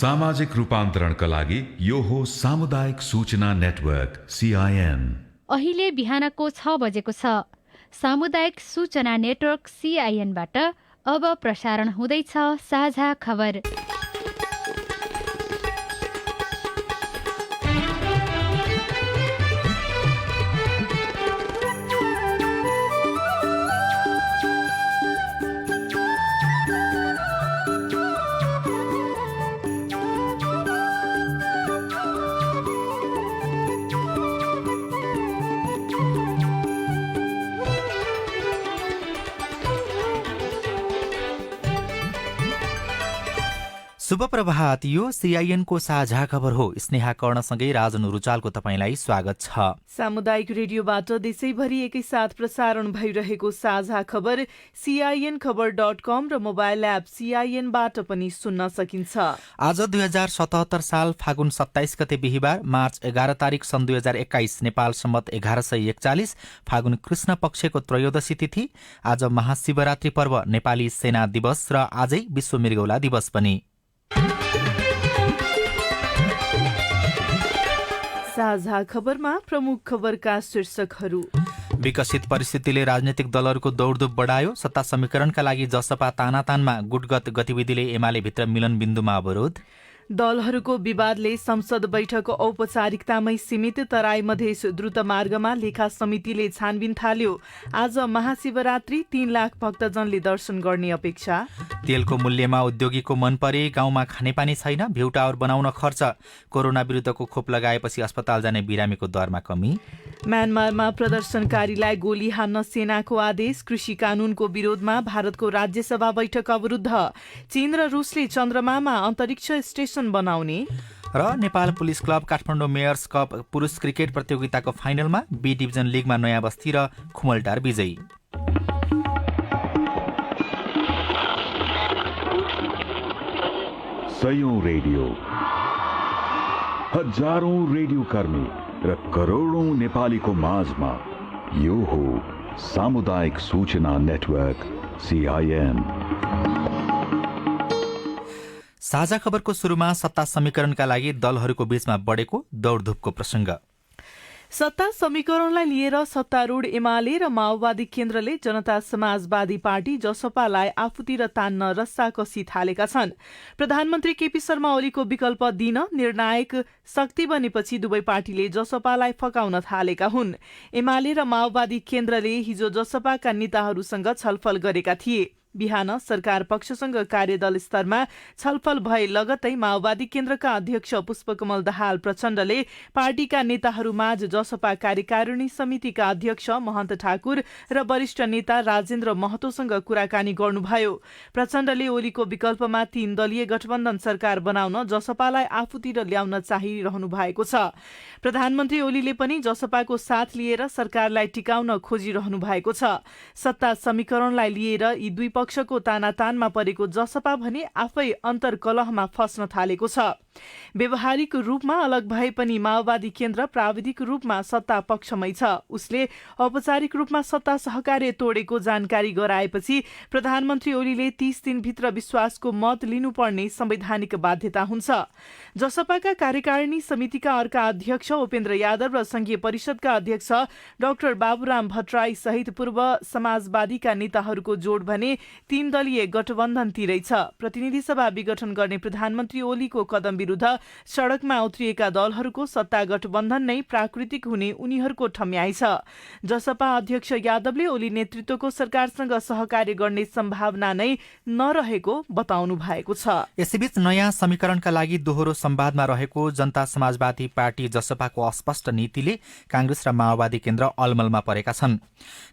सामाजिक रूपान्तरणका लागि यो हो सामुदायिक सूचना नेटवर्क CIN। अहिले बिहानको 6 बजेको छ। सामुदायिक सूचना नेटवर्क CIN बाट अब प्रसारण हुँदैछ साझा खबर। शुभ प्रभात। यो CIN को साझा खबर हो। स्नेहा कर्णसँगै राजन रुचालको तपाईंलाई स्वागत छ। सामुदायिक रेडियोबाट देशैभरि एकैसाथ प्रसारण भइरहेको साझा खबर CINखबर.com र मोबाइल एप CINबाट पनि सुन्न सकिन्छ। आज 2077 साल फागुन 27 गते बिहिबार, मार्च 11 तारिक सन् 2021, नेपाल सम्मत 1141 फागुन कृष्ण पक्षको त्रयोदशी तिथि। आज महाशिवरात्रि पर्व, नेपाली सेना दिवस र आजै विश्व मृगौला दिवस पनि। साझा खबरमा प्रमुख खबरका शीर्षकहरू। विकसित परिस्थितिले राजनैतिक दलहरूको दौडधुप बढायो। सत्ता समीकरणका लागि जसपा तानातानमा गुटगत गतिविधिले एमाले भित्र मिलन बिन्दुमा अवरोध। दलहरूको विवादले संसद बैठक औपचारिकतामै सीमित। तराई मधेस द्रुत मार्गमा लेखा समितिले छानबिन थाल्यो। आज महाशिवरात्रि, 3 लाख भक्तजनले दर्शन गर्ने अपेक्षा। तेलको मूल्यमा उद्योगीको मन परे, गाउँमा खानेपानी छैन, भ्यू टावर बनाउन खर्च। कोरोना विरुद्धको खोप लगाएपछि अस्पताल जाने बिरामीको दरमा कमी। म्यानमारमा प्रदर्शनकारीलाई गोली हान्न सेनाको आदेश। कृषि कानूनको विरोधमा भारतको राज्यसभा बैठक अवरुद्ध। चीन र रुसले चन्द्रमामा अन्तरिक्ष स्टेशन बनाउने। र Nepal police club Kathmandu mayor's cup पुरुष क्रिकेट प्रतियोगिताको फाइनलमा बी डिभिजन लिगमा नयाँ बस्ती र खुमलटार विजयी। सयौं रेडियो, हजारौं रेडियो कर्मी र करोडौं नेपालीको माझमा यो हो सामुदायिक सूचना नेटवर्क CIN। साझा खबरको सुरुमा सत्ता समीकरणका लागि दलहरूको बीचमा बढेको दौडधुपको प्रसंग। सत्ता समीकरणलाई लिएर सत्तारूढ एमाले र माओवादी केन्द्रले जनता समाजवादी पार्टी जसपालाई आफूतिर तान्न रस्साकसी थालेका छन्। प्रधानमन्त्री केपी शर्मा ओलीको विकल्प दिन निर्णायक शक्ति बनेपछि दुवै पार्टीले जसपालाई फकाउन थालेका हुन्। एमाले र माओवादी केन्द्रले हिजो जसपाका नेताहरूसँग छलफल गरेका थिए। बिहान सरकार पक्षसँग कार्यदल स्तरमा छलफल भए लगत्तै माओवादी केन्द्रका अध्यक्ष पुष्पकमल दाहाल प्रचण्डले पार्टीका नेताहरूमाझ जसपा कार्यकारिणी समितिका अध्यक्ष महन्त ठाकुर र वरिष्ठ नेता राजेन्द्र महतोसँग कुराकानी गर्नुभयो। प्रचण्डले ओलीको विकल्पमा 3 दलीय गठबन्धन सरकार बनाउन जसपालाई आफूतिर ल्याउन चाहिरहनु भएको छ। प्रधानमन्त्री ओलीले पनि जसपाको साथ लिएर सरकारलाई टिकाउन खोजिरहनु भएको छ। सत्ता समीकरणलाई लिएर यी दुई पक्षको तानातानमा परेको जसपा भने आफै अन्तर्कलहमा फस्न थालेको छ। व्यवहारिक रूपमा अलग भए पनि माओवादी केन्द्र प्राविधिक रूपमा सत्ता पक्षमै छ। उसले औपचारिक रूपमा सत्ता सहकार्य तोडेको जानकारी गराएपछि प्रधानमन्त्री ओलीले 30 दिनभित्र विश्वासको मत लिनुपर्ने संवैधानिक बाध्यता हुन्छ। जसपाका कार्यकारिणी समितिका अर्का अध्यक्ष उपेन्द्र यादव र संघीय परिषदका अध्यक्ष डाक्टर बाबुराम भट्टराई सहित पूर्व समाजवादीका नेताहरूको जोड भने 3 दलीय गठबन्धनतिरै छ। प्रतिनिधि सभा विघटन गर्ने प्रधानमन्त्री ओलीको कदम विरुद्ध सड़कमा उत्रिएका दलहरूको सत्ता गठबन्धन नै प्राकृतिक हुने उनीहरूको ठम्याइ छ। जसपा अध्यक्ष यादवले ओली नेतृत्वको सरकारसँग सहकार्य गर्ने सम्भावना नै नरहेको बताउनु भएको छ। यसैबीच नयाँ समीकरणका लागि दोहोरो संवादमा रहेको जनता समाजवादी पार्टी जसपाको अस्पष्ट नीतिले कांग्रेस र माओवादी केन्द्र अलमलमा परेका छन्।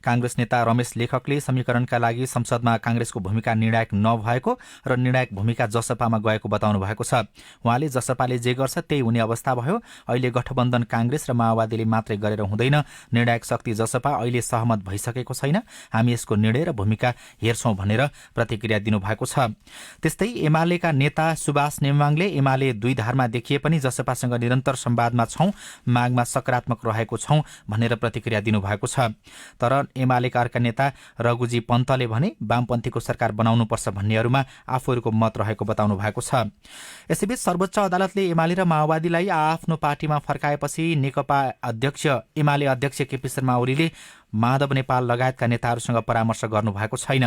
कांग्रेस नेता रमेश लेखकले समीकरणका लागि संसदमा कांग्रेसको भूमिका निर्णायक नभएको र निर्णायक भूमिका जसपामा गएको बताउनु भएको छ। उहाँले जसपाले जे गर्छ त्यही हुने अवस्था भयो। अहिले गठबन्धन कांग्रेस र माओवादीले मात्रै गरेर हुँदैन। निर्णायक शक्ति जसपा अहिले सहमत भइसकेको छैन। हामी यसको निर्णय र भूमिका हेर्छौं भनेर प्रतिक्रिया दिनुभएको छ। त्यस्तै एमालेका नेता सुभाष नेमाङले एमाले दुई धारमा देखिए पनि जसपासँग निरन्तर संवादमा छौं, मागमा सकारात्मक रहेको छौं भनेर प्रतिक्रिया दिनुभएको छ। तर एमालेका अर्का नेता रघुजी पन्तले भने वामपन्थी वामपन्थीको सरकार बनाउनुपर्छ भन्नेहरूमा आफूहरूको मत रहेको बताउनु भएको छ। यसैबीच सर्वोच्च अदालतले एमाले र माओवादीलाई आफ्नो पार्टीमा फर्काएपछि एमाले अध्यक्ष केपी शर्मा ओलीले माधव नेपाल लगायतका नेताहरूसँग परामर्श गर्नुभएको छैन।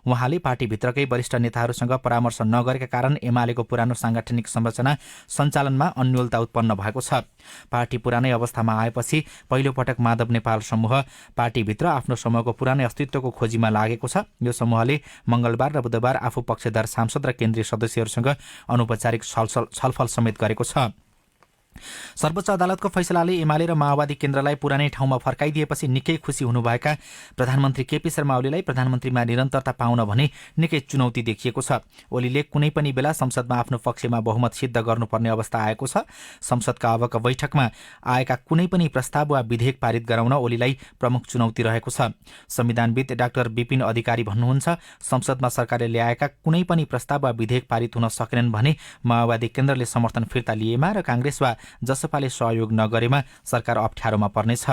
उहाँले पार्टीभित्रकै वरिष्ठ नेताहरूसँग परामर्श नगरेका कारण एमालेको पुरानो सांगठनिक संरचना सञ्चालनमा अन्योलता उत्पन्न भएको छ। पार्टी पुरानै अवस्थामा आएपछि पहिलोपटक माधव नेपाल समूह पार्टीभित्र आफ्नो समूहको पुरानै अस्तित्वको खोजीमा लागेको छ। यो समूहले मंगलबार र बुधबार आफू पक्षधर सांसद र केन्द्रीय सदस्यहरूसँग अनौपचारिक छलफल समेत गरेको छ। सर्वोच्च अदालतको फैसलाले एमाले र माओवादी केन्द्रलाई पुरानै ठाउँमा फर्काइदिएपछि निकै खुशी हुनुभएका प्रधानमन्त्री केपी शर्मा ओलीलाई प्रधानमन्त्रीमा निरन्तरता पाउन भने निकै चुनौती देखिएको छ। ओलीले कुनै पनि बेला संसदमा आफ्नो पक्षमा बहुमत सिद्ध गर्नुपर्ने अवस्था आएको छ। संसदका अबका बैठकमा आएका कुनै पनि प्रस्ताव वा विधेयक पारित गराउन ओलीलाई प्रमुख चुनौती रहेको छ। संविधानविद डाक्टर विपिन अधिकारी भन्नुहुन्छ, संसदमा सरकारले ल्याएका कुनै पनि प्रस्ताव वा विधेयक पारित हुन सकेनन् भने माओवादी केन्द्रले समर्थन फिर्ता लिएमा र कांग्रेस वा जसपाले सहयोग नगरेमा सरकार अप्ठ्यारोमा पर्नेछ।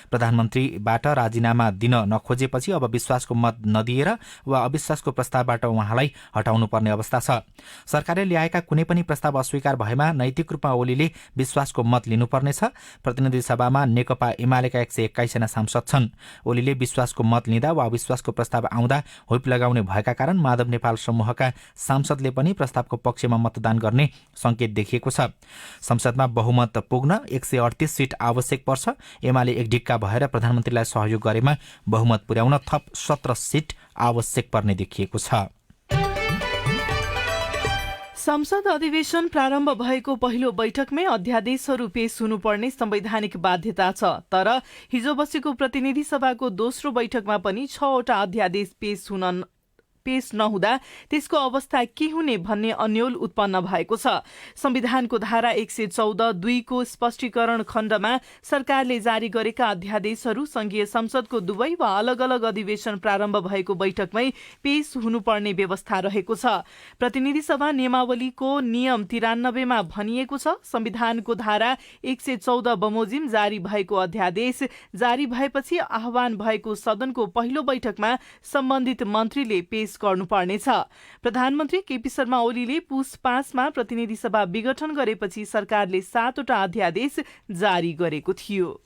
प्रधानमन्त्रीबाट राजीनामा दिन नखोजेपछि अब विश्वासको मत नदिएर वा अविश्वासको प्रस्तावबाट उहाँलाई हटाउनु पर्ने अवस्था छ। सरकारले ल्याएका कुनै पनि प्रस्ताव अस्वीकार भएमा नैतिक रूपमा ओलीले विश्वासको मत लिनुपर्नेछ। प्रतिनिधि सभामा नेकपा एमालेका 121 जना सांसद छन्। ओलीले विश्वासको मत लिँदा वा अविश्वासको प्रस्ताव आउँदा व्हिप लगाउने भएका कारण माधव नेपाल समूहका सांसदले पनि प्रस्तावको पक्षमा मतदान गर्ने संकेत देखिएको छ। संसदमा बहुमत पुग्न 138 सीट आवश्यक पर्छ। एमाले एक ढिक्का भएर प्रधानमन्त्रीलाई सहयोग गरेमा बहुमत पुर्याउन थप 17 सीट आवश्यक पर्ने देखिएको छ। संसद अधिवेशन प्रारम्भ भएको पहिलो बैठकमै अध्यादेशहरू पेश हुनुपर्ने संवैधानिक बाध्यता छ। तर हिजो बसेको प्रतिनिधि सभाको दोस्रो बैठकमा पनि 6 वटा अध्यादेश पेश नहुँदा त्यसको अवस्था के हुने भन्ने अन्योल उत्पन्न भएको छ। संविधानको धारा 114(2) को स्पष्टीकरण खण्डमा सरकारले जारी गरेका अध्यादेशहरू संघीय संसदको दुवै वा अलग अलग अधिवेशन प्रारम्भ भएको बैठकमै पेश हुनुपर्ने व्यवस्था रहेको छ। प्रतिनिधि सभा नियमावलीको नियम 93 मा भनिएको छ, संविधानको धारा 114 बमोजिम जारी भएको अध्यादेश जारी भएपछि आह्वान भएको सदनको पहिलो बैठकमा सम्बन्धित मन्त्रीले पेश गर्नुपर्नेछ। प्रधानमन्त्री केपी शर्मा ओलीले पुस 5 मा प्रतिनिधि सभा विघटन गरेपछि सरकारले 7 वटा अध्यादेश जारी गरेको थियो।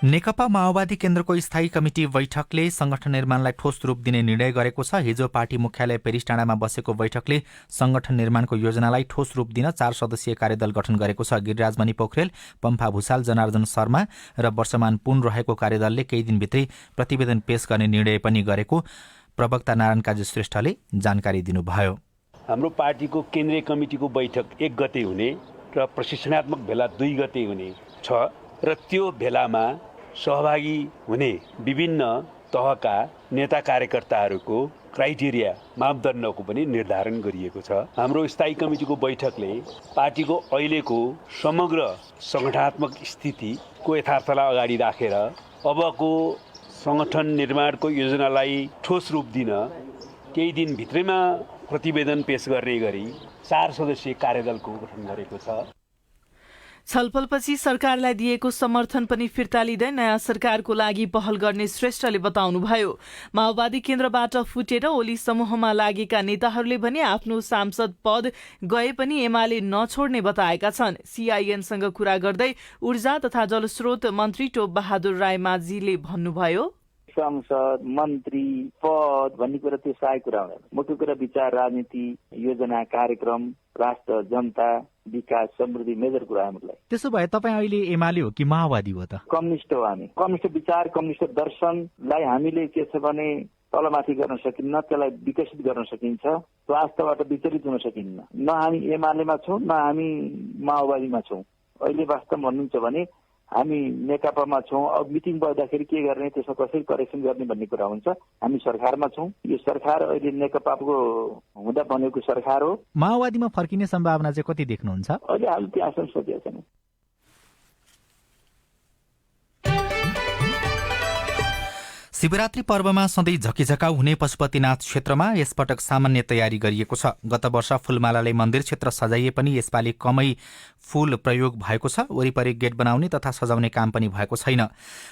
नेकपा माओवादी केन्द्रको स्थायी कमिटी बैठकले संगठन निर्माणलाई ठोस रूप दिने निर्णय गरेको छ। हिजो पार्टी मुख्यालय पेरिसटाँडामा बसेको बैठकले संगठन निर्माणको योजनालाई ठोस रूप दिन 4 सदस्यीय कार्यदल गठन गरेको छ। गिरिराजमणि पोखरेल, पम्फा भूषाल, जनार्दन शर्मा र वर्षमान पुन रहेको कार्यदलले केही दिनभित्रै प्रतिवेदन पेश गर्ने निर्णय पनि गरेको प्रवक्ता नारायण काजी श्रेष्ठले जानकारी दिनुभयो। हाम्रो पार्टीको केन्द्रीय कमिटीको बैठक 1 गते हुने र प्रशिक्षणात्मक भेला 2 गते हुने छ र त्यो भेलामा सहभागी हुने विभिन्न तहका नेता कार्यकर्ताहरूको क्राइटेरिया मापदण्डको पनि निर्धारण गरिएको छ। हाम्रो स्थायी कमिटीको बैठकले पार्टीको अहिलेको समग्र संगठनात्मक स्थितिको यथार्थलाई अगाडि राखेर अबको संगठन निर्माणको योजनालाई ठोस रूप दिन केही दिनभित्रैमा प्रतिवेदन पेश गर्ने गरी 4 सदस्यीय कार्यदलको गठन गरेको छ। छलफलपछि सरकारलाई दिएको समर्थन पनि फिर्ता लिँदै नयाँ सरकारको लागि पहल गर्ने श्रेष्ठले बताउनुभयो। माओवादी केन्द्रबाट फुटेर ओली समूहमा लागेका नेताहरूले भने आफ्नो सांसद पद गए पनि एमाले नछोड्ने बताएका छन्। सीआईएनसँग कुरा गर्दै ऊर्जा तथा जलस्रोत मन्त्री टोप बहादुर रायमाझीले भन्नुभयो, सांसद मन्त्री पद भन्ने कुरा त्यो सहायक कुरा हुँदैन। मुख्य कुरा विचार, राजनीति, योजना, कार्यक्रम, राष्ट्र, जनता, विकास, समृद्धि मेजर कुरा हामीलाई। त्यसो भए तपाईँ अहिले एमाले हो कि माओवादी हो त? कम्युनिस्ट हो हामी। कम्युनिस्ट विचार, कम्युनिस्ट दर्शनलाई हामीले के छ भने तलमाथि गर्न सकिन्न, त्यसलाई विकसित गर्न सकिन्छ। वास्तवबाट विचलित हुन सकिन्न। न हामी एमालेमा छौँ न हामी माओवादीमा छौँ। अहिले वास्तव भन्नुहुन्छ भने हामी नेकपामा छौँ। अब मिटिङ बस्दाखेरि के गर्ने, त्यसमा कसरी करेक्सन गर्ने भन्ने कुरा हुन्छ। हामी सरकारमा छौँ। यो सरकार अहिले नेकपाको हुँदा बनेको सरकार हो। माओवादीमा फर्किने सम्भावना चाहिँ कति देख्नुहुन्छ? अहिले हामी त्यो आशंका सोचेका छैनौँ। शिवरात्रि पर्वमा सधैँ झकिझकाउ हुने पशुपतिनाथ क्षेत्रमा यसपटक सामान्य तयारी गरिएको छ। गत वर्ष फूलमालाले मन्दिर क्षेत्र सजाइए पनि यसपालि कमै फूल प्रयोग भएको छ। वरिपरि गेट बनाउने तथा सजाउने काम पनि भएको छैन।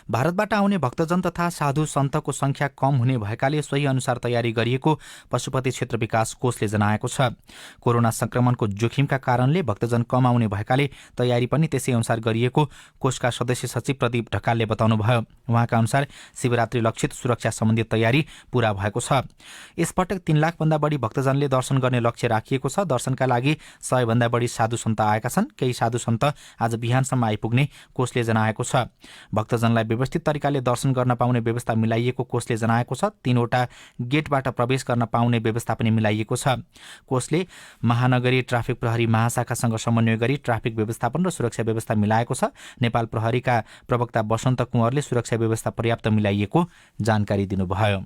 भारतबाट आउने भक्तजन तथा साधु सन्तको संख्या कम हुने भएकाले सोही अनुसार तयारी गरिएको पशुपति क्षेत्र विकास कोषले जनाएको छ। कोरोना संक्रमणको जोखिमका कारणले भक्तजन कम आउने भएकाले तयारी पनि त्यसै अनुसार गरिएको कोषका सदस्य सचिव प्रदीप ढकालले बताउनुभयो। उहाँका अनुसार शिवरात्रि लक्षित सुरक्षा सम्बन्धी तयारी पूरा भएको छ। यसपटक 3 लाखभन्दा बढी भक्तजनले दर्शन गर्ने लक्ष्य राखिएको छ। दर्शनका लागि 100 भन्दा बढी साधु सन्त आएका छन्। केही साधु सन्त आज बिहानसम्म आइपुग्ने कोषले जनाएको छ। भक्तजनलाई व्यवस्थित तरिकाले दर्शन गर्न पाउने व्यवस्था मिलाइएको कोषले जनाएको छ। 3वटा गेटबाट प्रवेश गर्न पाउने व्यवस्था पनि मिलाइएको छ। कोषले महानगरी ट्राफिक प्रहरी महाशाखासँग समन्वय गरी ट्राफिक व्यवस्थापन र सुरक्षा व्यवस्था मिलाएको छ। नेपाल प्रहरीका प्रवक्ता बसन्त कुँवरले सुरक्षा व्यवस्था पर्याप्त मिलाइएको जानकारी दिनुभयो।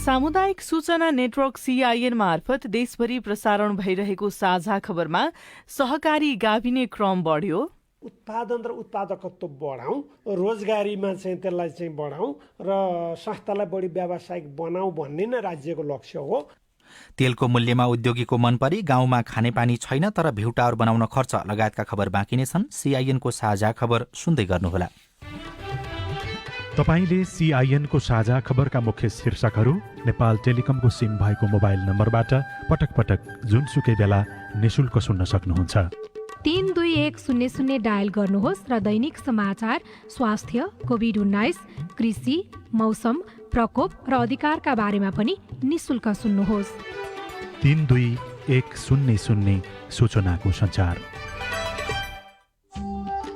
सामुदायिक सूचना नेटवर्क CIN मार्फत देशभरि प्रसारण भइरहेको साझा खबरमा सहकारी गाभिने क्रम बढ्यो, उत्पादन र उत्पादकत्व बढाउँ, रोजगारीमा चाहिँ त्यसलाई चाहिँ बढाउँ र संस्थालाई बढी व्यावसायिक बनाऊ भन्ने नै राज्यको लक्ष्य हो। तेलको मूल्यमा उद्योगीको मन परी गाउँमा खानेपानी छैन तर भ्यू-टावर बनाउन खर्च लगायतका खबर बाँकी नै छन्। CIN को साझा खबर सुन्दै गर्नुहोला। तपाईले CIN को साझा खबरका मुख्य शीर्षकहरू नेपाल टेलिकमको सिम भएको मोबाइल नम्बरबाट पटक पटक जुनसुकै बेला निशुल्क सुन्न सक्नुहुन्छ। 32100 डायल गर्नुहोस् र दैनिक समाचार, स्वास्थ्य, कोभिड-19, कृषि, मौसम, प्रकोप र अधिकारका बारेमा पनि निशुल्क सुन्नुहोस्। 32100 सूचनाको सञ्चार।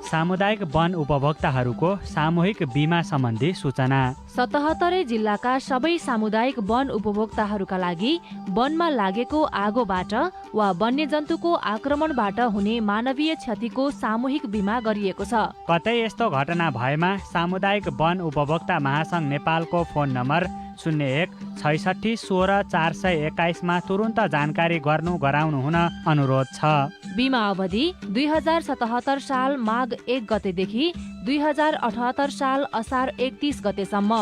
सामुदायिक वन उपभोक्ताहरूको सामूहिक बीमा सम्बन्धी सूचना। 77 जिल्लाका सबै सामुदायिक वन उपभोक्ताहरूका लागि वनमा लागेको आगोबाट वा वन्यजन्तुको आक्रमणबाट हुने मानवीय क्षतिको सामूहिक बीमा गरिएको छ। कतै यस्तो घटना भएमा सामुदायिक वन उपभोक्ता महासंघ नेपालको फोन नम्बर 01 66 16 421 मा तुरुन्त जानकारी गराउनु हुन अनुरोध छ। बीमा अवधि 2077 साल माघ 1 गतेदेखि 2078 साल असार 31 गतेसम्म।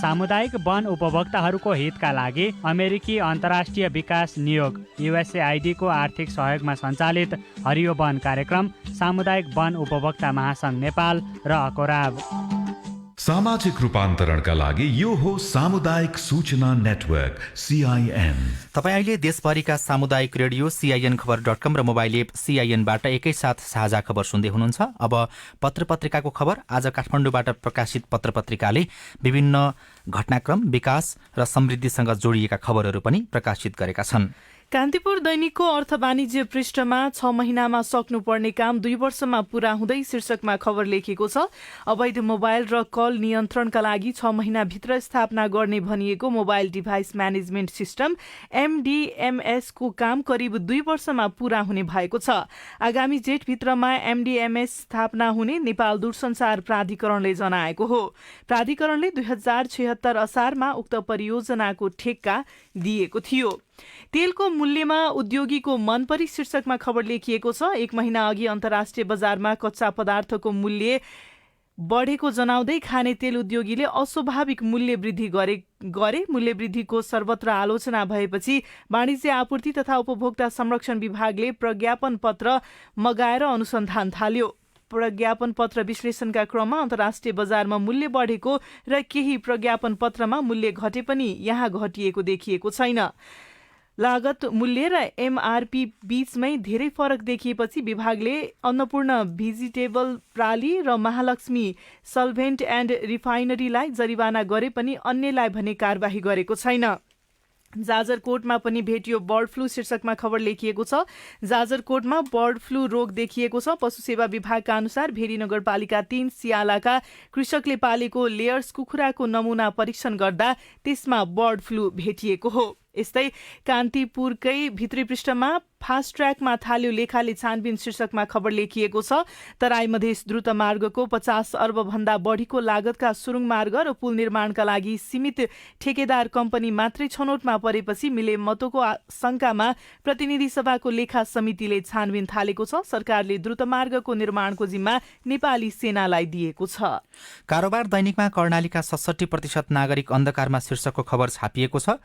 सामुदायिक वन उपभोक्ताहरूको हितका लागि अमेरिकी अन्तर्राष्ट्रिय विकास नियोग USAID को आर्थिक सहयोगमा सञ्चालित हरियो वन कार्यक्रम, सामुदायिक वन उपभोक्ता महासंघ नेपाल र अकोराब। सामाजिक रूपान्तरणका लागि यो हो सामुदायिक सूचना नेटवर्क CIN। तपाईँ अहिले देशभरिका सामुदायिक रेडियो CIN खबर.com र मोबाइल एप CIN-बाट एकैसाथ साझा खबर सुन्दै हुनुहुन्छ। अब पत्रपत्रिकाको खबर। आज काठमाडौँबाट प्रकाशित पत्रपत्रिकाले विभिन्न घटनाक्रम, विकास र समृद्धिसँग जोडिएका खबरहरू पनि प्रकाशित गरेका छन्। कान्तिपुर दैनिकको अर्थ वाणिज्य पृष्ठमा 6 महिनामा सक्नुपर्ने काम 2 वर्षमा पूरा हुँदै शीर्षकमा खबर लेखिएको छ। अवैध मोबाइल र कल नियन्त्रणका लागि 6 महिनाभित्र स्थापना गर्ने भनिएको mobile device management system MDMS को काम करिब 2 वर्षमा पूरा हुने भएको छ। आगामी जेठभित्रमा MDMS स्थापना हुने नेपाल दूरसञ्चार प्राधिकरणले जनाएको हो। प्राधिकरणले 2076 असारमा उक्त परियोजनाको ठेक्का दिएको थियो। तेलको मूल्यमा उद्योगीको मनपरी शीर्षकमा खबर लेखिएको छ। 1 महिना अघि अन्तर्राष्ट्रिय बजारमा कच्चा पदार्थको मूल्य बढेको जनाउँदै खाने तेल उद्योगीले अस्वाभाविक मूल्य वृद्धि गरे। मूल्य वृद्धिको सर्वत्र आलोचना भएपछि वाणिज्य आपूर्ति तथा उपभोक्ता संरक्षण विभागले प्रज्ञापन पत्र मगाएर अनुसन्धान थाल्यो। प्रज्ञापन पत्र विश्लेषणका क्रममा अन्तर्राष्ट्रिय बजारमा मूल्य बढेको र केही प्रज्ञापन पत्रमा मूल्य घटे पनि यहाँ घटिएको देखिएको छैन। लागत मूल्य र MRP बीचमै धेरै फरक देखिएपछि विभागले अन्नपूर्ण भेजिटेबल प्राली र महालक्ष्मी सल्भेन्ट एन्ड रिफाइनरीलाई जरिवाना गरे पनि अन्यलाई भने कारबाही गरेको छैन। जाजरकोटमा पनि भेटियो बर्ड फ्लू शीर्षकमा खबर लेखिएको छ। जाजरकोटमा बर्ड फ्लू रोग देखिएको छ। पशुसेवा विभागका अनुसार भेरी नगरपालिका 3 सियालाका कृषकले पालेको लेयर्स कुखुराको नमुना परीक्षण गर्दा त्यसमा बर्ड फ्लू भेटिएको हो। यस्तै कान्तिपुरकै भित्री पृष्ठमा फास्ट ट्र्याकमा थाल्यो लेखाले छानबिन शीर्षकमा खबर लेखिएको छ। तराई मधेस द्रुत मार्गको 50 अर्ब भन्दा बढीको लागतका सुरुङ मार्ग र पुल निर्माणका लागि सीमित ठेकेदार कम्पनी मात्रै छनौटमा परेपछि मिले मतोको शंकामा प्रतिनिधि सभाको लेखा समितिले छानबिन थालेको छ। सरकारले द्रुत मार्गको निर्माणको जिम्मा नेपाली सेनालाई दिएको छ। कारोबार दैनिकमा कर्णालीका 67% नागरिक अन्धकारमा शीर्षकको खबर छापिएको छ।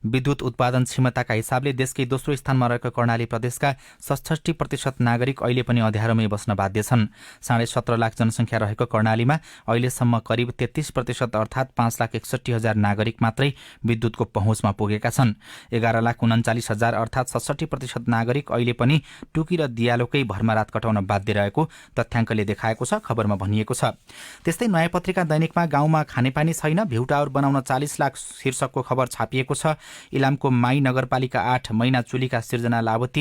विद्युत उत्पादन क्षमताका हिसाबले देशकै दोस्रो स्थानमा रहेको कर्णाली प्रदेशका 66% नागरिक अहिले पनि अँध्यारोमै बस्न बाध्य छन्। 17.5 लाख जनसङ्ख्या रहेको कर्णालीमा अहिलेसम्म करिब 33% अर्थात् 5,61,000 नागरिक मात्रै विद्युतको पहुँचमा पुगेका छन्। 11,39,000 अर्थात् 67% नागरिक अहिले पनि टुकी र दियालोकै भरमा रात कटाउन बाध्य रहेको तथ्याङ्कले देखाएको छ, खबरमा भनिएको छ। त्यस्तै नयाँ पत्रिका दैनिकमा गाउँमा खानेपानी छैन, भ्यू टावर बनाउन 40 लाख शीर्षकको खबर छापिएको छ। इलामको माई नगरपालिका 8 महिना चुलीका सिर्जना लावती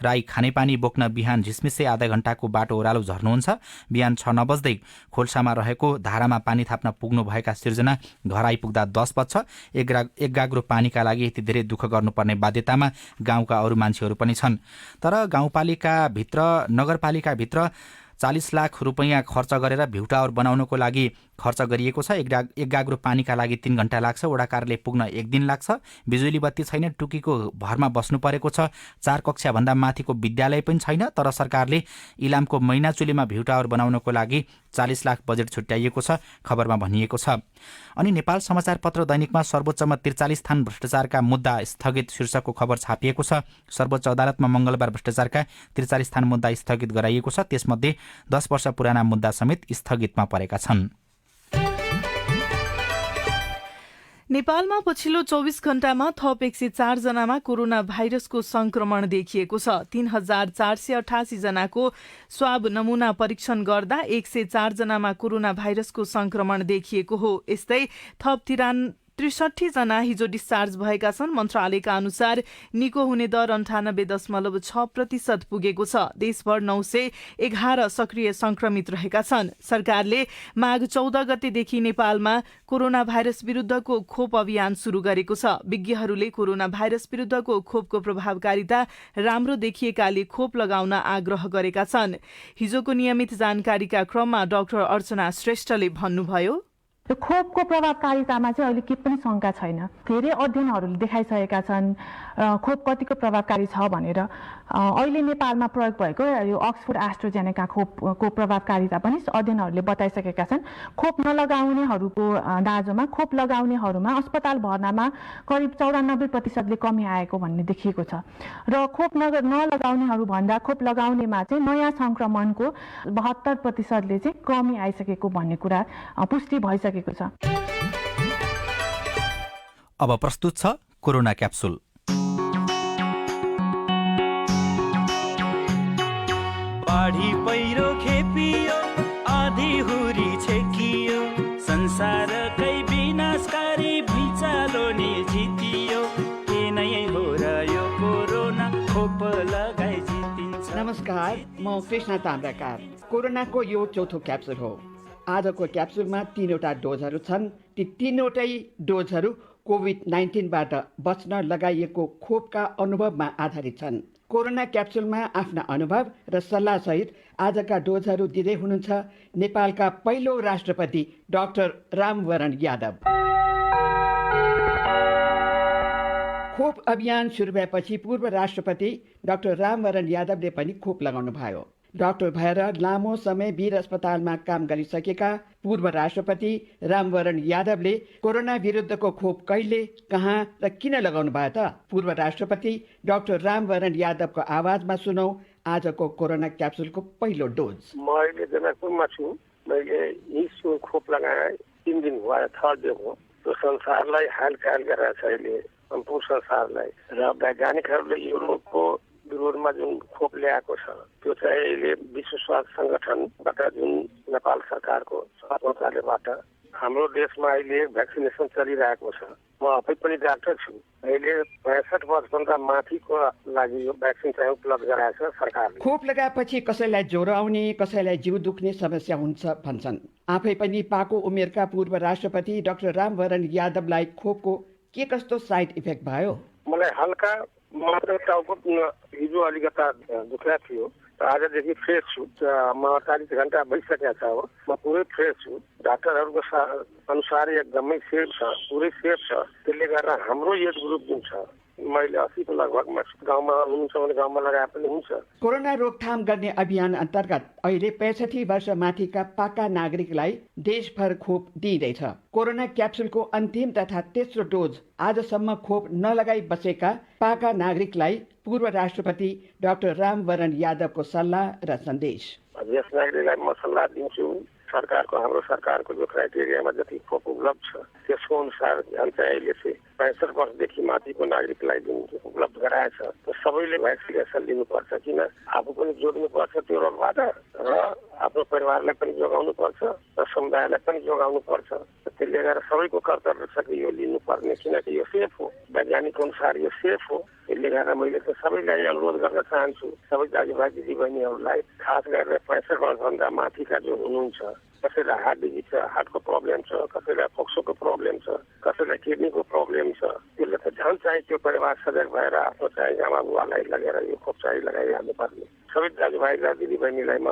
राई खानेपानी बोक्न बिहान झिसमिसे आधा घण्टाको बाटो ओह्रालो झर्नुहुन्छ। बिहान 6 नबज्दै खोल्सामा रहेको धारामा पानी थाप्न पुग्नुभएका सिर्जना घर आइपुग्दा 10 बज्छ। एक गाग्रो पानीका लागि यति धेरै दुःख गर्नुपर्ने बाध्यतामा गाउँका अरू मान्छेहरू पनि छन्। तर नगरपालिकाभित्र 40 लाख रुपैयाँ खर्च गरेर भ्यू टावर बनाउनको लागि खर्च गरिएको छ। एक गाग्रो पानीका लागि 3 घण्टा लाग्छ। वडा कार्यालय पुग्न 1 दिन लाग्छ। बिजुली बत्ती छैन, टुकीको भरमा बस्नु परेको छ। 4 कक्षाभन्दा माथिको विद्यालय पनि छैन। तर सरकारले इलामको मैनाचुलीमा भ्यू टावर बनाउनको लागि 40 लाख बजेट छुट्याइएको छ, खबरमा भनिएको छ। अनि नेपाल समाचार पत्र दैनिकमा सर्वोच्चमा 43 स्थान भ्रष्टाचारका मुद्दा स्थगित शीर्षकको खबर छापिएको छ। सर्वोच्च अदालतमा मंगलबार भ्रष्टाचारका 43 स्थान मुद्दा स्थगित गराइएको छ। त्यसमध्ये 10 वर्ष पुराना मुद्दा समेत स्थगितमा परेका छन्। नेपालमा पछिल्लो 24 घण्टामा थप 104 जनामा कोरोना भाइरसको संक्रमण देखिएको छ। 3,488 जनाको स्वाब नमूना परीक्षण गर्दा 104 जनामा कोरोना भाइरसको संक्रमण देखिएको हो। यस्तै थप 63 जना हिजो डिस्चार्ज भएका छन्। मन्त्रालयका अनुसार निको हुने दर 98.6% पुगेको छ। देशभर 911 सक्रिय संक्रमित रहेका छन्। सरकारले माघ 14 गतेदेखि नेपालमा कोरोना भाइरस विरुद्धको खोप अभियान शुरू गरेको छ। विज्ञहरूले कोरोना भाइरस विरुद्धको खोपको प्रभावकारिता राम्रो देखिएकाले खोप लगाउन आग्रह गरेका छन्। हिजोको नियमित जानकारीका क्रममा डाक्टर अर्चना श्रेष्ठले भन्नुभयो, यो खोपको प्रभावकारितामा चाहिँ अहिले के पनि शंका छैन। धेरै अध्ययनहरूले देखाइसकेका छन् खोप कतिको प्रभावकारी छ भनेर। अहिले नेपालमा प्रयोग भएको यो अक्सफोर्ड एस्ट्राजेनेका खोपको प्रभावकारिता पनि अध्ययनहरूले बताइसकेका छन्। खोप नलगाउनेहरूको दाँजोमा खोप लगाउनेहरूमा अस्पताल भर्नामा करिब 94% कमी आएको भन्ने देखिएको छ। र खोप नलगाउनेहरू भन्दा खोप लगाउनेमा चाहिँ नयाँ संक्रमणको 72% चाहिँ कमी आइसकेको भन्ने कुरा पुष्टि भइसकेको छ। अब प्रस्तुत छ कोरोना क्याप्सुल। बाढी पहिरो खेपियो, आधी हुरी छेकियो, संसारकै विनाशकारी भुइँचालो नि जितियो। के नै हो र यो कोरोना, खोप लगाइ जितिन्छ। नमस्कार, म कृष्ण ताम्राकार। कोरोनाको यो चौथो क्याप्सुल हो। आजको क्याप्सुलमा 3वटा डोजहरू छन्। ती 3वटै डोजहरू कोभिड-19बाट बच्न लगाइएको खोपका अनुभवमा आधारित छन्। कोरोना क्याप्सुलमा आफ्ना अनुभव र सल्लाहसहित आजका डोजहरू दिँदै हुनुहुन्छ नेपालका पहिलो राष्ट्रपति डाक्टर रामवरण यादव। खोप अभियान सुरु भएपछि पूर्व राष्ट्रपति डाक्टर रामवरण यादवले पनि खोप लगाउनु भयो। डाक्टर भएर लामो समय वीर अस्पतालमा काम गरिसकेका पूर्व राष्ट्रपति रामवरण यादवले कोरोना विरुद्धको खोप कहिले, कहाँ र किन लगाउनु भयो त? पूर्व राष्ट्रपति डाक्टर रामवरण यादवको आवाजमा सुनौ आजको कोरोना क्याप्सुलको पहिलो डोज। म अहिले जनकपुरमा छु। मैले यही खोप लगाएँ 3 दिन भयो, थर्ड डे हो। त्यो संसारलाई हालकाल गरेर छ अहिले, सम्पूर्ण संसारलाई। र वैज्ञानिकहरूले यो रोगको विरोधमा जुन खोप ल्याएको छ त्यो चाहिँ अहिले विश्व स्वास्थ्य संगठनबाट जुन नेपाल सरकारको स्वास्थ्य मन्त्रालयबाट हाम्रो देशमा अहिले भ्याक्सिनेसन चलिरहेको छ। म आफै पनि डाक्टर छु। अहिले 65 वर्षभन्दा माथिको लागि यो भ्याक्सिन चाहिँ उपलब्ध गराएको छ सरकारले। खोप लगाएपछि कसैलाई ज्वरो आउने, कसैलाई जिउ दुख्ने समस्या हुन्छ भन्छन्। आफै पनि पाको उमेरका पूर्व राष्ट्रपति डाक्टर रामवरण यादवलाई खोपको के कस्तो साइड इफेक्ट भयो? मलाई हल्का मात्र टाउको हिजो अलिकता दुख्या थियो। आजदेखि फ्रेस छु। म 48 घण्टा भइसकेको छ अब। म पुरै फ्रेस छु। डाक्टरहरूको अनुसार एकदमै सेफ छ, पुरै सेफ छ। त्यसले गर्दा हाम्रो एज ग्रुप जुन छ, मैले 80 को लगभगमा गाउँमा हुनुहुन्छ भने गाउँमा लगाए पनि हुन्छ। कोरोना रोकथाम गर्ने अभियान अन्तर्गत अहिले 65 वर्ष माथिका पाका नागरिकलाई देशभर खोप दिइँदैछ। कोरोना क्याप्सुलको अन्तिम तथा तेस्रो डोज आजसम्म खोप नलगाई बसेका पाका नागरिकलाई पूर्व राष्ट्रपति डाक्टर रामवरण यादवको सल्लाह र सन्देश। यस नागरिकलाई म सल्लाह दिन्छु, हाम्रो सरकारको जो क्राइटेरियामा जति खोप उपलब्ध छ त्यसको अनुसार झन् चाहिँ अहिले चाहिँ 65 वर्षदेखि माथिको नागरिकलाई जुन उपलब्ध गराएछ सबैले भ्याक्सिनेसन लिनुपर्छ। किन आफू पनि जोड्नुपर्छ त्यो रोगबाट र आफ्नो परिवारलाई पनि जोगाउनु पर्छ र समुदायलाई पनि जोगाउनु पर्छ। त्यसले गर्दा सबैको कर्तव्य छ कि यो लिनुपर्ने, किनकि यो सेफ हो, वैज्ञानिक अनुसार यो सेफ हो। यसले गर्दा मैले त सबैलाई अनुरोध गर्न चाहन्छु, सबै दाजुभाइ दिदीबहिनीहरूलाई, खास गरेर 65 वर्षभन्दा माथिका जो हुनुहुन्छ, कसैलाई हार्ट डिजिज छ, हार्टको प्रब्लम छ, कसैलाई फोक्सोको प्रब्लम छ, कसैलाई किडनीको प्रब्लम छ, त्यसले त झन् चाहिँ त्यो परिवार सजग भएर आफ्नो चाहिँ आमा बुवालाई लगेर यो खोप चाहिँ लगाइहाल्नु पर्ने। सबै दाजुभाइ र दिदीबहिनीलाई म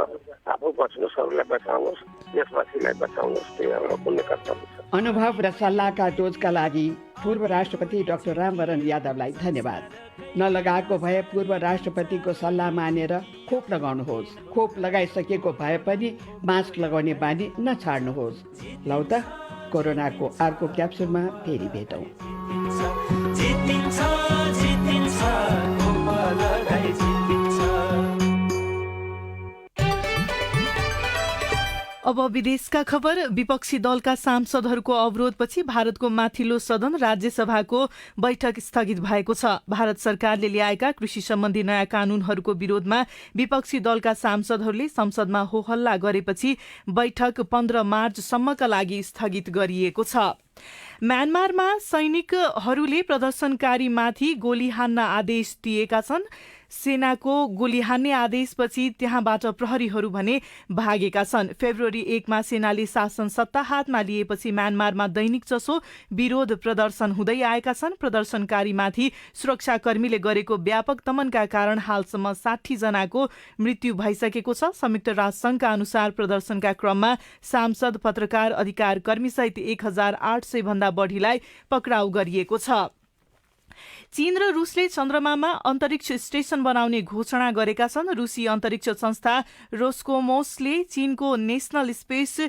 आफू बच्नु, सबैलाई बचाउनुहोस्, देशवासीलाई बचाउनुहोस्, त्यो हाम्रो पुण्य कर्तव्य छ। अनुभव र सल्लाहका डोजका लागि पूर्व राष्ट्रपति डाक्टर रामवरण यादवलाई धन्यवाद। नलगाएको भए पूर्व राष्ट्रपतिको सल्लाह मानेर खोप लगाउनुहोस्। खोप लगाइसकेको भए पनि मास्क लगाउने बानी नछाड्नुहोस्। लौ त कोरोनाको अर्को क्याप्सुलमा फेरि भेटौँ। अब विदेशका खबर। विपक्षी दलका सांसदहरूको अवरोधपछि भारतको माथिल्लो सदन राज्यसभाको बैठक स्थगित भएको छ। भारत सरकारले ल्याएका कृषि सम्बन्धी नयाँ कानूनहरूको विरोधमा विपक्षी दलका सांसदहरूले संसदमा होहल्ला गरेपछि बैठक 15 मार्चसम्मका लागि स्थगित गरिएको छ। म्यानमारमा सैनिकहरूले प्रदर्शनकारीमाथि गोली हान्न आदेश दिएका छन्। सेनाको गोली हान्ने आदेशपछि त्यहाँबाट प्रहरीहरू भने भागेका छन्। फेब्रुअरी 1 मा सेनाले शासन सत्ता हातमा लिएपछि म्यानमारमा दैनिक जसो विरोध प्रदर्शन हुँदै आएका छन्। प्रदर्शनकारीमाथि सुरक्षाकर्मीले गरेको व्यापक दमनका कारण हालसम्म 60 जनाको मृत्यु भइसकेको छ। संयुक्त राष्ट्रसङ्घका अनुसार प्रदर्शनका क्रममा सांसद, पत्रकार, अधिकार कर्मी सहित 1800 भन्दा बढीलाई पक्राउ गरिएको छ। चीन र रुसले चन्द्रमामा अन्तरिक्ष स्टेशन बनाउने घोषणा गरेका छन्। रूसी अन्तरिक्ष संस्था रोस्कोमोसले चीनको नेशनल स्पेस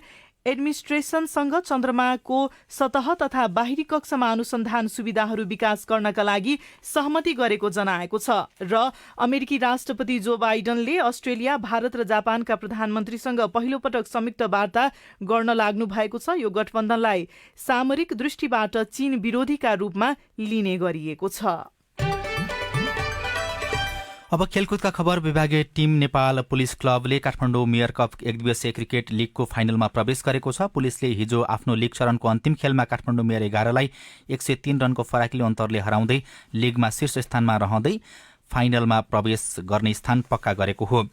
एडमिनिस्ट्रेसनसँग चन्द्रमाको सतह तथा बाहिरी कक्षमा अनुसन्धान सुविधाहरू विकास गर्नका लागि सहमति गरेको जनाएको छ। र अमेरिकी राष्ट्रपति जो बाइडनले अस्ट्रेलिया, भारत र जापानका प्रधानमन्त्रीसँग पहिलो पटक संयुक्त वार्ता गर्न लाग्नु भएको छ। यो गठबन्धनलाई सामरिक दृष्टिबाट चीन विरोधीका रूपमा लिने गरिएको छ। अब खेलकुदका खबर। विभागीय टिम नेपाल पुलिस क्लबले काठमाडौँ मेयर कप एकदिवसीय क्रिकेट लिगको फाइनलमा प्रवेश गरेको छ। पुलिसले हिजो आफ्नो लिग चरणको अन्तिम खेलमा काठमाडौँ मेयर 11लाई 103 रनको फराकिलो अन्तरले हराउँदै लिगमा शीर्ष स्थानमा रहँदै फाइनलमा प्रवेश गर्ने स्थान पक्का गरेको हो।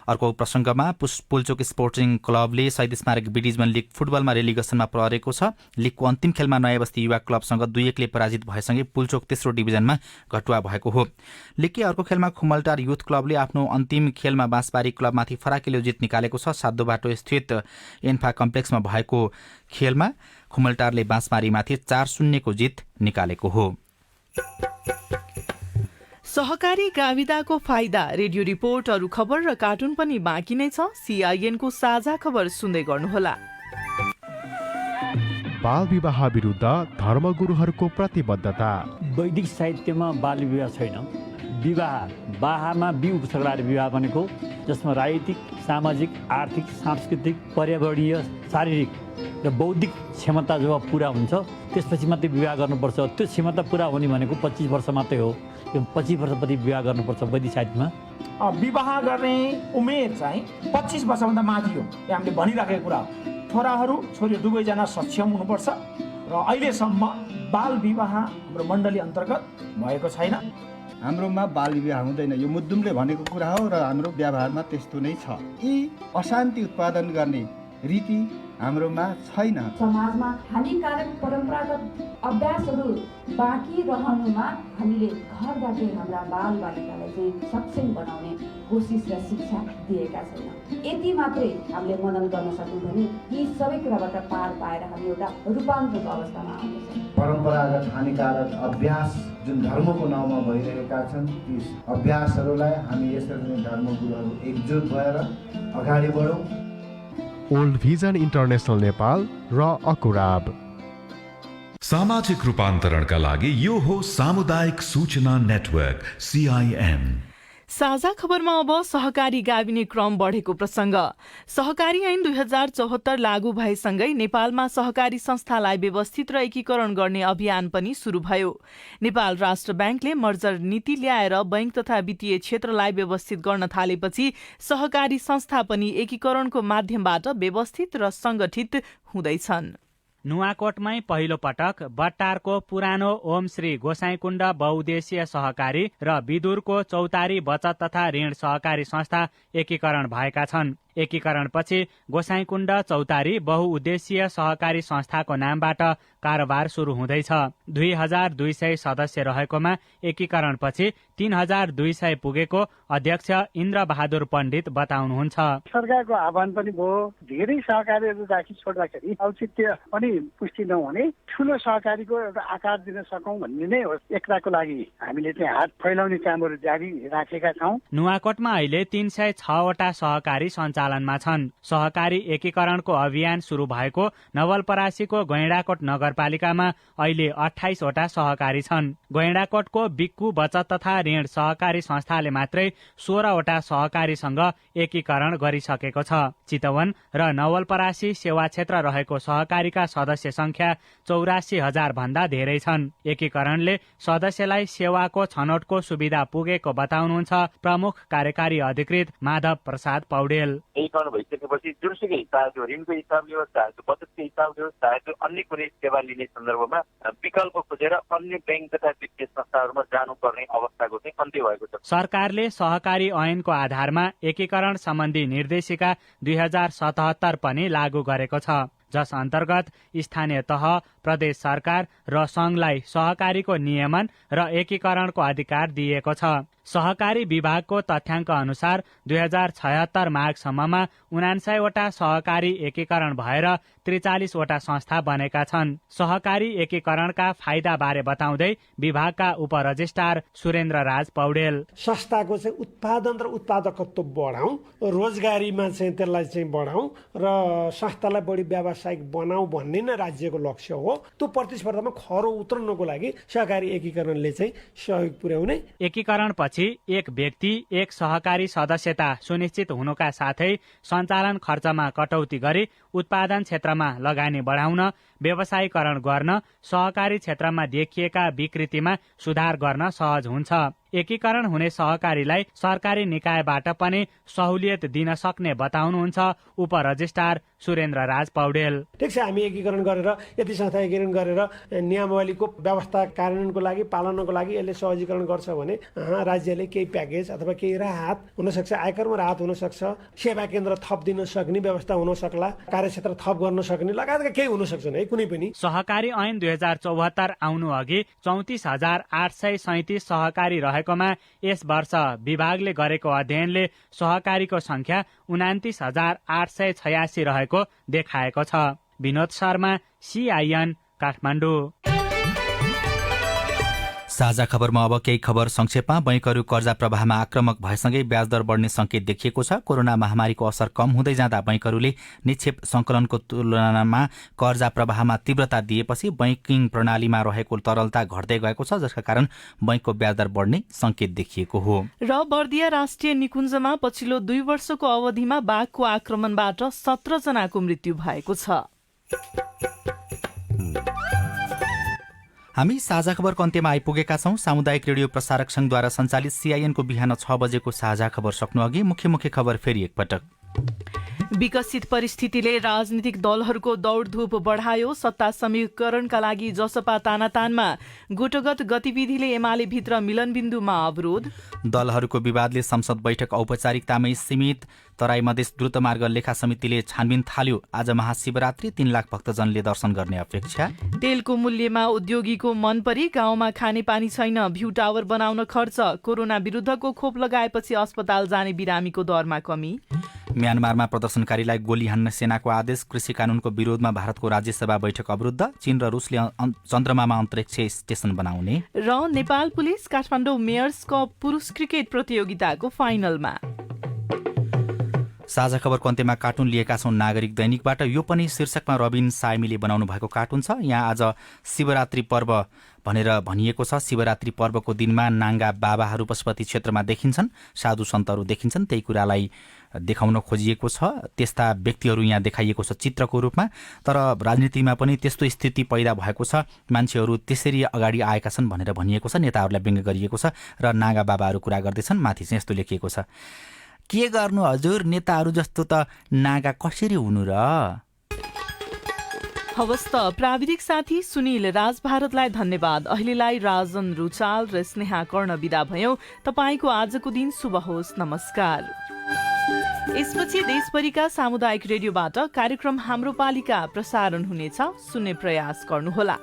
अर्को प्रसंगमा पुल्चोक स्पोर्टिङ क्लबले शहीद स्मारक ब्रिटिजमन लिग फुटबलमा रेलिगेसनमा परेको छ। लिगको अन्तिम खेलमा नयाँ बस्ती युवा क्लबसँग 2-1ले पराजित भएसँगै पुल्चोक तेस्रो डिभिजनमा घटुवा भएको हो। लिगकै अर्को खेलमा खुमलटार युथ क्लबले आफ्नो अन्तिम खेलमा बाँसबारी क्लबमाथि फराकिलो जित निकालेको छ। साधोबाटो स्थित एन्फा कम्प्लेक्समा भएको खेलमा खुमलटारले बाँसबारीमाथि 4-0 को जित निकालेको हो। सहकारी गाविदाको फाइदा। रेडियो रिपोर्ट, अरू खबर र कार्टुन पनि बाँकी नै छ। CIN को साझा खबर सुन्दै गर्नुहोला। बाल विवाह विरुद्ध धर्मगुरुहरूको प्रतिबद्धता। वैदिक साहित्यमा बाल विवाह छैन। विवाह बाहामा उपसर्गलाएर विवाह बनेको, जसमा राजनीतिक, सामाजिक, आर्थिक, सांस्कृतिक, पर्यावरणीय, शारीरिक र बौद्धिक क्षमता जब पुरा हुन्छ त्यसपछि मात्रै विवाह गर्नुपर्छ। त्यो क्षमता पुरा हुने भनेको 25 वर्ष मात्रै हो। त्यो 25 वर्षपछि विवाह गर्नुपर्छ वैदिक साहित्यमा। विवाह गर्ने उमेर चाहिँ 25 वर्षभन्दा माथि हो। यो हामीले भनिराखेको कुरा हो। छोराहरू छोरी दुवैजना सक्षम हुनुपर्छ र अहिलेसम्म बाल विवाह हाम्रो मण्डली अन्तर्गत भएको छैन। हाम्रोमा बाल विवाह हुँदैन, यो मुद्दुमले भनेको कुरा हो र हाम्रो व्यवहारमा त्यस्तो नै छ। यी अशान्ति उत्पादन गर्ने रीति हाम्रोमा छैन। समाजमा हानिकारक परम्परागत अभ्यासहरू बाँकी रहनुमा हामीले घरबाटै हाम्रा बालबालिकालाई चाहिँ सक्षम बनाउने कोसिस र शिक्षा दिएका छैनौँ। यति मात्रै हामीले मदन गर्न सक्यौँ भने यी सबै कुराबाट पार पाएर हामी एउटा रूपान्तरको अवस्थामा आउँदैछौँ। परम्परागत हानिकारक अभ्यास जुन धर्मको नाउँमा भइरहेका छन् ती अभ्यासहरूलाई हामी यसरी नै धर्मगुरुहरू एकजुट भएर अगाडि बढौँ। ओल्ड भिजन इन्टरनेसनल नेपाल र अकुराब। सामाजिक रूपान्तरणका लागि यो हो सामुदायिक सूचना नेटवर्क CIN। साझा खबरमा अब सहकारी गाभिने क्रम बढेको प्रसंग। सहकारी ऐन 2074 लागू भएसँगै नेपालमा सहकारी संस्थालाई व्यवस्थित र एकीकरण गर्ने अभियान पनि शुरू भयो। नेपाल राष्ट्र ब्याङ्कले मर्जर नीति ल्याएर बैंक तथा वित्तीय क्षेत्रलाई व्यवस्थित गर्न थालेपछि सहकारी संस्था पनि एकीकरणको माध्यमबाट व्यवस्थित र संगठित हुँदैछन्। नुवाकोटमै पहिलो पटक बट्टारको पुरानो ओम श्री गोसाईकुण्ड बहुद्देशीय सहकारी र विदुरको चौतारी बचत तथा ऋण सहकारी संस्था एकीकरण भएका छन्। एकीकरणपछि गोसाईकुण्ड चौतारी बहुउद्देशीय सहकारी संस्थाको नामबाट कारोबार सुरु हुँदैछ। 2200 सदस्य रहेकोमा एकीकरणपछि 3200 पुगेको अध्यक्ष इन्द्र बहादुर पण्डित बताउनुहुन्छ। सरकारको आह्वान पनि भयो, धेरै सहकारीहरू राखी छोड्दाखेरि औचित्य पनि पुष्टि नहुने, ठुलो सहकारीको एउटा आकार दिन सकौं भन्ने नै हो। एकताको लागि हामीले चाहिँ हात फैलाउने कामहरू जारी राखेका छौं। नुवाकोटमा अहिले 306 वटा सहकारी सञ्चालनमा छन्। सहकारी एकीकरणको अभियान सुरु भएको नवलपरासीको गैंडाकोट नगरपालिकामा अहिले 28 वटा सहकारी छन्। गैंडाकोटको बिक्कु बचत तथा ऋण सहकारी संस्थाले मात्रै 16 वटा सहकारीसँग एकीकरण गरिसकेको छ। चितवन र नवलपरासी सेवा क्षेत्र रहेको सहकारीका सदस्य संख्या 84,000 भन्दा धेरै छन्। एकीकरणले सदस्यलाई सेवाको छनौटको सुविधा पुगेको बताउनुहुन्छ प्रमुख कार्यकारी अधिकृत माधव प्रसाद पौडेल। एकीकरण भइसकेपछि जुनसुकै हिसाब त्यो ऋणको हिसाबले होस्, चाहे त्यो बचतको हिसाबले होस्, चाहे त्यो अन्य कुनै सेवा लिने सन्दर्भमा विकल्प खोजेर अन्य बैंक तथा वित्तीय संस्थाहरूमा जानुपर्ने अवस्थाको चाहिँ अन्त्य भएको छ। सरकारले सहकारी ऐनको आधारमा एकीकरण सम्बन्धी निर्देशिका 2077 पनि लागू गरेको छ, जस अन्तर्गत स्थानीय तह, प्रदेश सरकार र संघलाई सहकारीको नियमन र एकीकरणको अधिकार दिएको छ। सहकारी विभागको तथ्याङ्क अनुसार 2076 माघसम्ममा 79 वटा सहकारी एकीकरण भएर 43 वटा संस्था बनेका छन्। सहकारी एकीकरणका फाइदा बारे बताउँदै विभागका उपरजिस्ट्रार सुरेन्द्र राज पौडेल, संस्थाको चाहिँ उत्पादन र उत्पादकत्व बढाउँ, रोजगारीमा चाहिँ त्यसलाई चाहिँ बढाउँ र संस्थालाई बढी व्यावसायिक बनाऊ भन्ने नै राज्यको लक्ष्य हो। त्यो प्रतिस्पर्धामा खरो उत्रनको लागि सहकारी एकीकरणले चाहिँ सहयोग पुर्याउने। एकीकरण पछि एक व्यक्ति एक सहकारी सदस्यता सुनिश्चित हुनुका साथै सञ्चालन खर्चमा कटौती गरी उत्पादन क्षेत्रमा लगानी बढाउन, व्यवसायीकरण गर्न, सहकारी क्षेत्रमा देखिएका विकृतिमा सुधार गर्न सहज हुन्छ। एकीकरण हुने सहकारीलाई सरकारी निकायबाट पनि सहुलियत दिन सक्ने बताउनुहुन्छ उपरजिस्ट्रार सुरेन्द्र राज पौडेल। ठिक छ, हामी एकीकरण गरेर यति संस्था एकीकरण गरेर नियमावलीको व्यवस्था कार्यान्वयनको लागि पालनको लागि यसले सहजीकरण गर्छ भने राज्यले केही प्याकेज अथवा केही राहत हुनसक्छ, आयकरमा राहत हुनसक्छ, सेवा केन्द्र थप दिन सक्ने व्यवस्था हुन सक्ला, कार्यक्षेत्र थप गर्न सक्ने लगायतका केही हुन सक्छन् है कुनै पनि। सहकारी ऐन 2074 आउनु अघि 34,837 सहकारी रहेकोमा यस वर्ष विभागले गरेको अध्ययनले सहकारीको संख्या 29,886 रहेको देखाएको छ। विनोद शर्मा, CIN, काठमाडौँ। साझा खबरमा अब केही खबर संक्षेपमा। बैंकहरू कर्जा प्रवाहमा आक्रामक भएसँगै ब्याजदर बढ्ने संकेत देखिएको छ। कोरोना महामारीको असर कम हुँदै जाँदा बैंकहरूले निक्षेप संकलनको तुलनामा कर्जा प्रवाहमा तीव्रता दिएपछि बैंकिङ प्रणालीमा रहेको तरलता घट्दै गएको छ, जसका कारण बैंकको ब्याजदर बढ्ने संकेत देखिएको हो। र बर्दिया राष्ट्रिय निकुञ्जमा पछिल्लो 2 वर्षको अवधिमा बाघको आक्रमणबाट 17 जनाको मृत्यु भएको छ। हामी साझा खबरको अन्त्यमा आइपुगेका छौं। सामुदायिक रेडियो प्रसारक संघद्वारा सञ्चालित CIN को बिहान 6 बजेको साझा खबर सक्नु अघि मुख्य खबर फेरि एकपटक। विकसित परिस्थितिले राजनीतिक दलहरूको दौडधुप बढायो। सत्ता समीकरणका लागि जसपा तानातानमा, गुटगत गतिविधिले एमाले भित्र मिलनबिन्दुमा अवरोध। दलहरूको विवादले संसद बैठक औपचारिकतामै सीमित। तराई मधेस द्रुतमार्ग लेखा समितिले छानबिन थाल्यो। आज महाशिवरात्रि 3 लाख भक्तजनले दर्शन गर्ने अपेक्षा। तेलको मूल्यमा उद्योगीको मन परी, गाउँमा खानेपानी छैन, भ्यू टावर बनाउन खर्च। कोरोना विरुद्धको खोप लगाएपछि अस्पताल जाने बिरामीको दरमा कमी। म्यानमारमा प्रदर्शनकारीलाई गोली हान्न सेनाको आदेश। कृषि कानूनको विरोधमा भारतको राज्यसभा बैठक अवरुद्ध। चीन र रुसले चन्द्रमामा अन्तरिक्ष स्टेसन बनाउने। र Nepal police Kathmandu mayor's cup पुरुष क्रिकेट प्रतियोगिताको फाइनलमा। साझा खबरको अन्त्यमा कार्टुन लिएका छौं नागरिक दैनिकबाट। यो पनि शीर्षकमा रबिन साइमीले बनाउनु भएको कार्टुन छ। यहाँ आज शिवरात्रि पर्व भनेर भनिएको छ। शिवरात्रि पर्वको दिनमा नाङ्गा बाबाहरू पशुपति क्षेत्रमा देखिन्छन्, साधु सन्तहरू देखिन्छन्। त्यही कुरालाई देखाउन खोजिएको छ। त्यस्ता व्यक्तिहरू यहाँ देखाइएको छ चित्रको रूपमा। तर राजनीतिमा पनि त्यस्तो स्थिति पैदा भएको छ। मान्छेहरू त्यसरी अगाडि आएका छन् भनेर भनिएको छ। नेताहरूलाई व्यङ्ग्य गरिएको छ र नागा बाबाहरू कुरा गर्दैछन्। माथि चाहिँ यस्तो लेखिएको छ, के गर्नु हजुर, नेताहरू जस्तो त नागा कसरी हुनु र। हवस् त प्राविधिक साथी सुनिल राज भारतलाई धन्यवाद। अहिलेलाई राजन रुचाल र स्नेहा कर्ण बिदा भयौं। तपाईँको आजको दिन शुभ होस्। नमस्कार। यसपछि देशभरिका सामुदायिक रेडियोबाट कार्यक्रम हाम्रो पालिका प्रसारण हुनेछ। सुन्ने प्रयास गर्नुहोला।